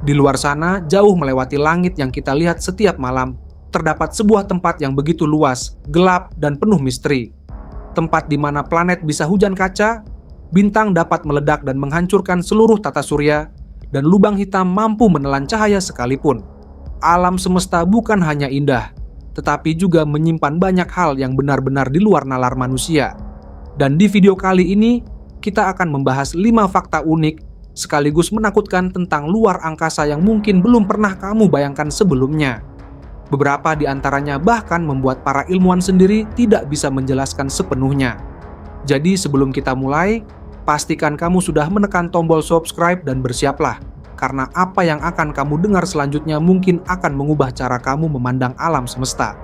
Di luar sana, jauh melewati langit yang kita lihat setiap malam, terdapat sebuah tempat yang begitu luas, gelap, dan penuh misteri. Tempat di mana planet bisa hujan kaca, bintang dapat meledak dan menghancurkan seluruh tata surya, dan lubang hitam mampu menelan cahaya sekalipun. Alam semesta bukan hanya indah, tetapi juga menyimpan banyak hal yang benar-benar di luar nalar manusia. Dan di video kali ini, kita akan membahas 5 fakta unik sekaligus menakutkan tentang luar angkasa yang mungkin belum pernah kamu bayangkan sebelumnya. Beberapa di antaranya bahkan membuat para ilmuwan sendiri tidak bisa menjelaskan sepenuhnya. Jadi sebelum kita mulai, pastikan kamu sudah menekan tombol subscribe dan bersiaplah, karena apa yang akan kamu dengar selanjutnya mungkin akan mengubah cara kamu memandang alam semesta.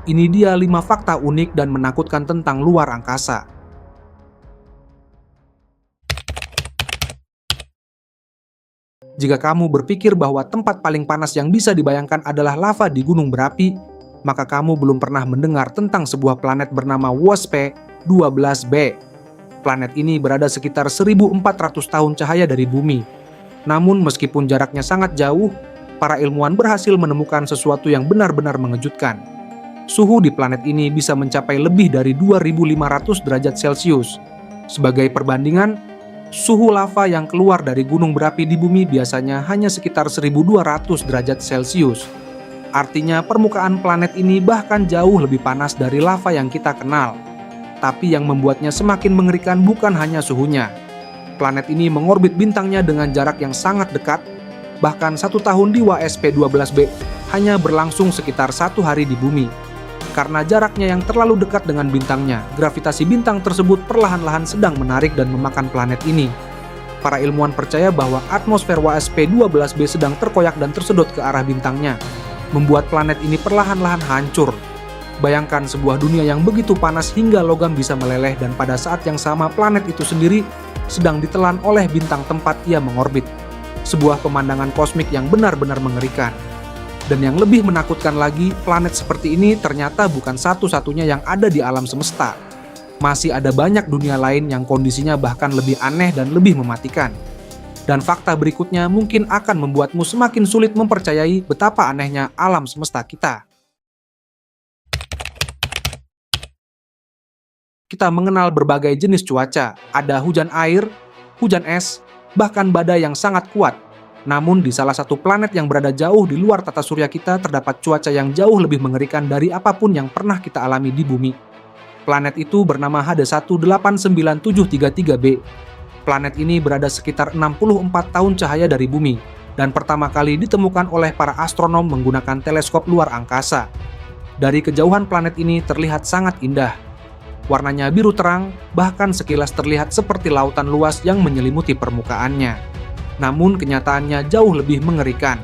Ini dia 5 fakta unik dan menakutkan tentang luar angkasa. Jika kamu berpikir bahwa tempat paling panas yang bisa dibayangkan adalah lava di gunung berapi, maka kamu belum pernah mendengar tentang sebuah planet bernama WSP-12b. Planet ini berada sekitar 1400 tahun cahaya dari bumi. Namun meskipun jaraknya sangat jauh, para ilmuwan berhasil menemukan sesuatu yang benar-benar mengejutkan. Suhu di planet ini bisa mencapai lebih dari 2500 derajat Celcius. Sebagai perbandingan, suhu lava yang keluar dari gunung berapi di bumi biasanya hanya sekitar 1200 derajat Celcius. Artinya permukaan planet ini bahkan jauh lebih panas dari lava yang kita kenal. Tapi yang membuatnya semakin mengerikan bukan hanya suhunya. Planet ini mengorbit bintangnya dengan jarak yang sangat dekat. Bahkan 1 tahun di WSP-12b hanya berlangsung sekitar 1 hari di bumi. Karena jaraknya yang terlalu dekat dengan bintangnya, gravitasi bintang tersebut perlahan-lahan sedang menarik dan memakan planet ini. Para ilmuwan percaya bahwa atmosfer WSP-12b sedang terkoyak dan tersedot ke arah bintangnya, membuat planet ini perlahan-lahan hancur. Bayangkan sebuah dunia yang begitu panas hingga logam bisa meleleh, dan pada saat yang sama planet itu sendiri sedang ditelan oleh bintang tempat ia mengorbit. Sebuah pemandangan kosmik yang benar-benar mengerikan. Dan yang lebih menakutkan lagi, planet seperti ini ternyata bukan satu-satunya yang ada di alam semesta. Masih ada banyak dunia lain yang kondisinya bahkan lebih aneh dan lebih mematikan. Dan fakta berikutnya mungkin akan membuatmu semakin sulit mempercayai betapa anehnya alam semesta kita. Kita mengenal berbagai jenis cuaca, ada hujan air, hujan es, bahkan badai yang sangat kuat. Namun di salah satu planet yang berada jauh di luar tata surya kita terdapat cuaca yang jauh lebih mengerikan dari apapun yang pernah kita alami di bumi. Planet itu bernama HD18973b. Planet ini berada sekitar 64 tahun cahaya dari bumi dan pertama kali ditemukan oleh para astronom menggunakan teleskop luar angkasa. Dari kejauhan planet ini terlihat sangat indah. Warnanya biru terang, bahkan sekilas terlihat seperti lautan luas yang menyelimuti permukaannya. Namun kenyataannya jauh lebih mengerikan.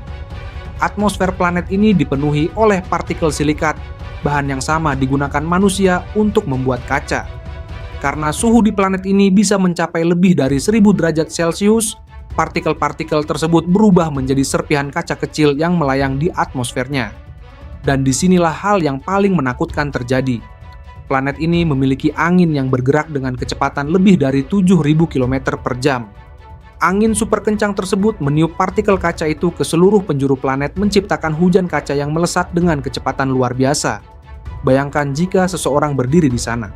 Atmosfer planet ini dipenuhi oleh partikel silikat, bahan yang sama digunakan manusia untuk membuat kaca. Karena suhu di planet ini bisa mencapai lebih dari 1000 derajat Celcius, partikel-partikel tersebut berubah menjadi serpihan kaca kecil yang melayang di atmosfernya. Dan disinilah hal yang paling menakutkan terjadi. Planet ini memiliki angin yang bergerak dengan kecepatan lebih dari 7.000 km per jam. Angin super kencang tersebut meniup partikel kaca itu ke seluruh penjuru planet, menciptakan hujan kaca yang melesat dengan kecepatan luar biasa. Bayangkan jika seseorang berdiri di sana.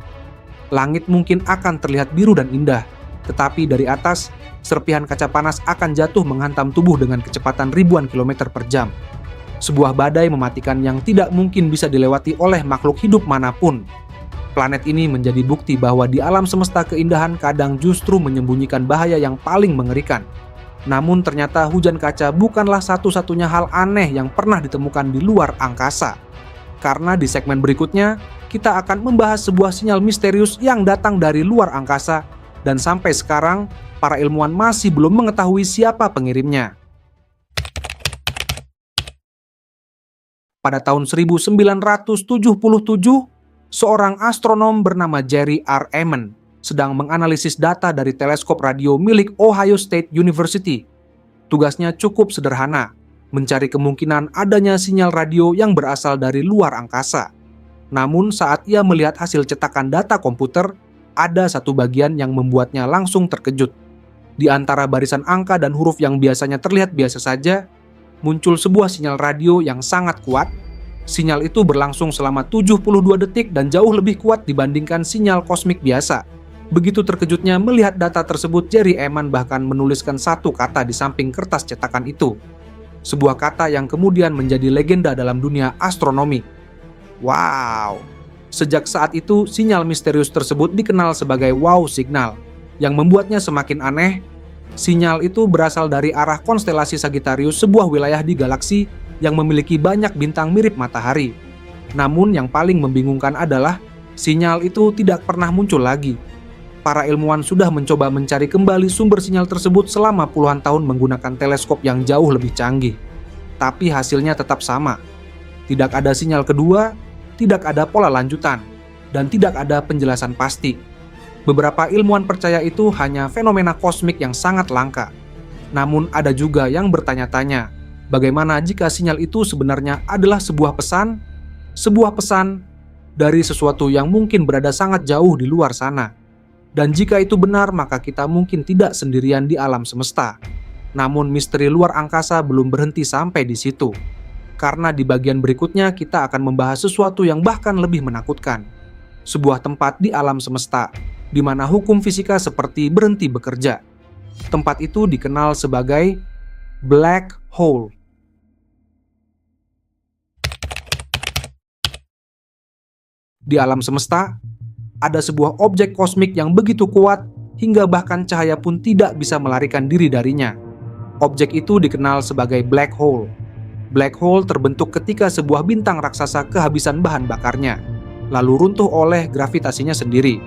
Langit mungkin akan terlihat biru dan indah, tetapi dari atas, serpihan kaca panas akan jatuh menghantam tubuh dengan kecepatan ribuan kilometer per jam. Sebuah badai mematikan yang tidak mungkin bisa dilewati oleh makhluk hidup manapun. Planet ini menjadi bukti bahwa di alam semesta keindahan kadang justru menyembunyikan bahaya yang paling mengerikan. Namun ternyata hujan kaca bukanlah satu-satunya hal aneh yang pernah ditemukan di luar angkasa. Karena di segmen berikutnya, kita akan membahas sebuah sinyal misterius yang datang dari luar angkasa, dan sampai sekarang, para ilmuwan masih belum mengetahui siapa pengirimnya. Pada tahun 1977, seorang astronom bernama Jerry R. Emmon sedang menganalisis data dari teleskop radio milik Ohio State University. Tugasnya cukup sederhana, mencari kemungkinan adanya sinyal radio yang berasal dari luar angkasa. Namun saat ia melihat hasil cetakan data komputer, ada satu bagian yang membuatnya langsung terkejut. Di antara barisan angka dan huruf yang biasanya terlihat biasa saja, muncul sebuah sinyal radio yang sangat kuat. Sinyal itu berlangsung selama 72 detik dan jauh lebih kuat dibandingkan sinyal kosmik biasa. Begitu terkejutnya melihat data tersebut, Jerry Eman bahkan menuliskan satu kata di samping kertas cetakan itu. Sebuah kata yang kemudian menjadi legenda dalam dunia astronomi. Wow! Sejak saat itu, sinyal misterius tersebut dikenal sebagai wow signal. Yang membuatnya semakin aneh, sinyal itu berasal dari arah konstelasi Sagittarius, sebuah wilayah di galaksi yang memiliki banyak bintang mirip matahari. Namun yang paling membingungkan adalah sinyal itu tidak pernah muncul lagi. Para ilmuwan sudah mencoba mencari kembali sumber sinyal tersebut selama puluhan tahun menggunakan teleskop yang jauh lebih canggih. Tapi hasilnya tetap sama. Tidak ada sinyal kedua, tidak ada pola lanjutan, dan tidak ada penjelasan pasti. Beberapa ilmuwan percaya itu hanya fenomena kosmik yang sangat langka. Namun ada juga yang bertanya-tanya, bagaimana jika sinyal itu sebenarnya adalah sebuah pesan dari sesuatu yang mungkin berada sangat jauh di luar sana. Dan jika itu benar, maka kita mungkin tidak sendirian di alam semesta. Namun misteri luar angkasa belum berhenti sampai di situ. Karena di bagian berikutnya kita akan membahas sesuatu yang bahkan lebih menakutkan. Sebuah tempat di alam semesta, di mana hukum fisika seperti berhenti bekerja. Tempat itu dikenal sebagai black hole. Di alam semesta, ada sebuah objek kosmik yang begitu kuat hingga bahkan cahaya pun tidak bisa melarikan diri darinya. Objek itu dikenal sebagai black hole. Black hole terbentuk ketika sebuah bintang raksasa kehabisan bahan bakarnya, lalu runtuh oleh gravitasinya sendiri.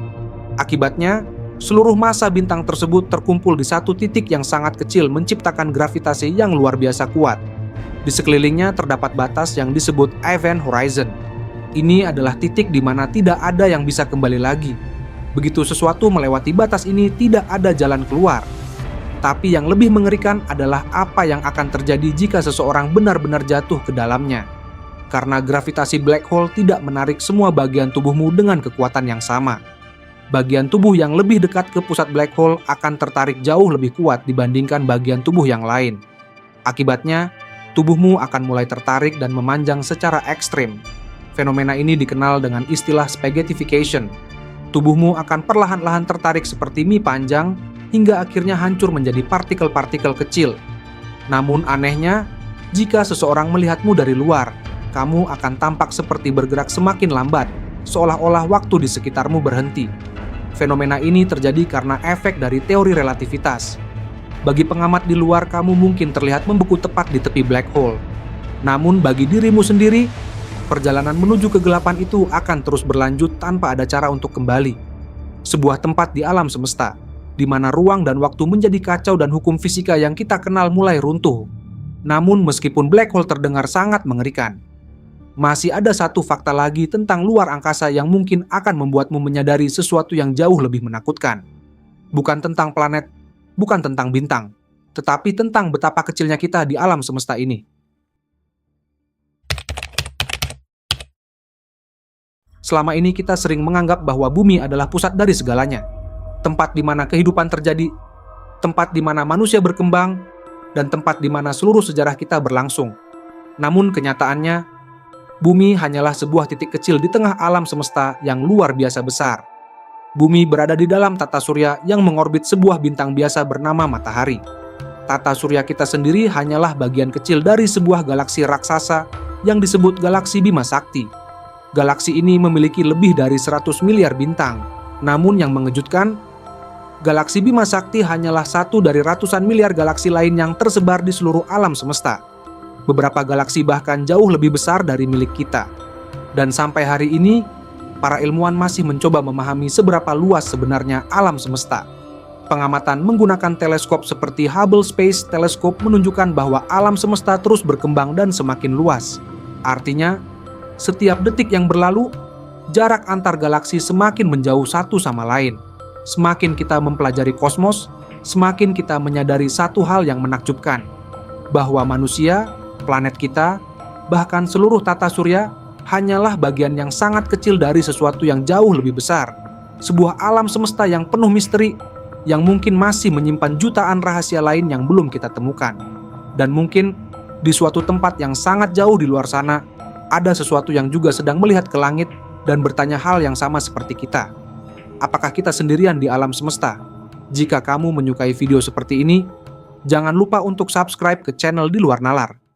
Akibatnya, seluruh massa bintang tersebut terkumpul di satu titik yang sangat kecil, menciptakan gravitasi yang luar biasa kuat. Di sekelilingnya terdapat batas yang disebut event horizon. Ini adalah titik di mana tidak ada yang bisa kembali lagi. Begitu sesuatu melewati batas ini, tidak ada jalan keluar. Tapi yang lebih mengerikan adalah apa yang akan terjadi jika seseorang benar-benar jatuh ke dalamnya. Karena gravitasi black hole tidak menarik semua bagian tubuhmu dengan kekuatan yang sama. Bagian tubuh yang lebih dekat ke pusat black hole akan tertarik jauh lebih kuat dibandingkan bagian tubuh yang lain. Akibatnya, tubuhmu akan mulai tertarik dan memanjang secara ekstrim. Fenomena ini dikenal dengan istilah spaghettification. Tubuhmu akan perlahan-lahan tertarik seperti mie panjang hingga akhirnya hancur menjadi partikel-partikel kecil. Namun anehnya, jika seseorang melihatmu dari luar, kamu akan tampak seperti bergerak semakin lambat, seolah-olah waktu di sekitarmu berhenti. Fenomena ini terjadi karena efek dari teori relativitas. Bagi pengamat di luar, kamu mungkin terlihat membeku tepat di tepi black hole. Namun bagi dirimu sendiri, perjalanan menuju kegelapan itu akan terus berlanjut tanpa ada cara untuk kembali. Sebuah tempat di alam semesta, di mana ruang dan waktu menjadi kacau dan hukum fisika yang kita kenal mulai runtuh. Namun meskipun black hole terdengar sangat mengerikan, masih ada satu fakta lagi tentang luar angkasa yang mungkin akan membuatmu menyadari sesuatu yang jauh lebih menakutkan. Bukan tentang planet, bukan tentang bintang, tetapi tentang betapa kecilnya kita di alam semesta ini. Selama ini kita sering menganggap bahwa bumi adalah pusat dari segalanya, tempat di mana kehidupan terjadi, tempat di mana manusia berkembang, dan tempat di mana seluruh sejarah kita berlangsung. Namun kenyataannya, bumi hanyalah sebuah titik kecil di tengah alam semesta yang luar biasa besar. Bumi berada di dalam tata surya yang mengorbit sebuah bintang biasa bernama matahari. Tata surya kita sendiri hanyalah bagian kecil dari sebuah galaksi raksasa yang disebut galaksi Bima Sakti. Galaksi ini memiliki lebih dari 100 miliar bintang. Namun yang mengejutkan, galaksi Bima Sakti hanyalah satu dari ratusan miliar galaksi lain yang tersebar di seluruh alam semesta. Beberapa galaksi bahkan jauh lebih besar dari milik kita. Dan sampai hari ini, para ilmuwan masih mencoba memahami seberapa luas sebenarnya alam semesta. Pengamatan menggunakan teleskop seperti Hubble Space Telescope menunjukkan bahwa alam semesta terus berkembang dan semakin luas. Artinya, setiap detik yang berlalu, jarak antar galaksi semakin menjauh satu sama lain. Semakin kita mempelajari kosmos, semakin kita menyadari satu hal yang menakjubkan, bahwa manusia, planet kita, bahkan seluruh tata surya hanyalah bagian yang sangat kecil dari sesuatu yang jauh lebih besar. Sebuah alam semesta yang penuh misteri, yang mungkin masih menyimpan jutaan rahasia lain yang belum kita temukan. Dan mungkin Di suatu tempat yang sangat jauh di luar sana, ada sesuatu yang juga sedang melihat ke langit dan bertanya hal yang sama seperti kita. Apakah kita sendirian di alam semesta? Jika kamu menyukai video seperti ini, jangan lupa untuk subscribe ke channel Di Luar Nalar.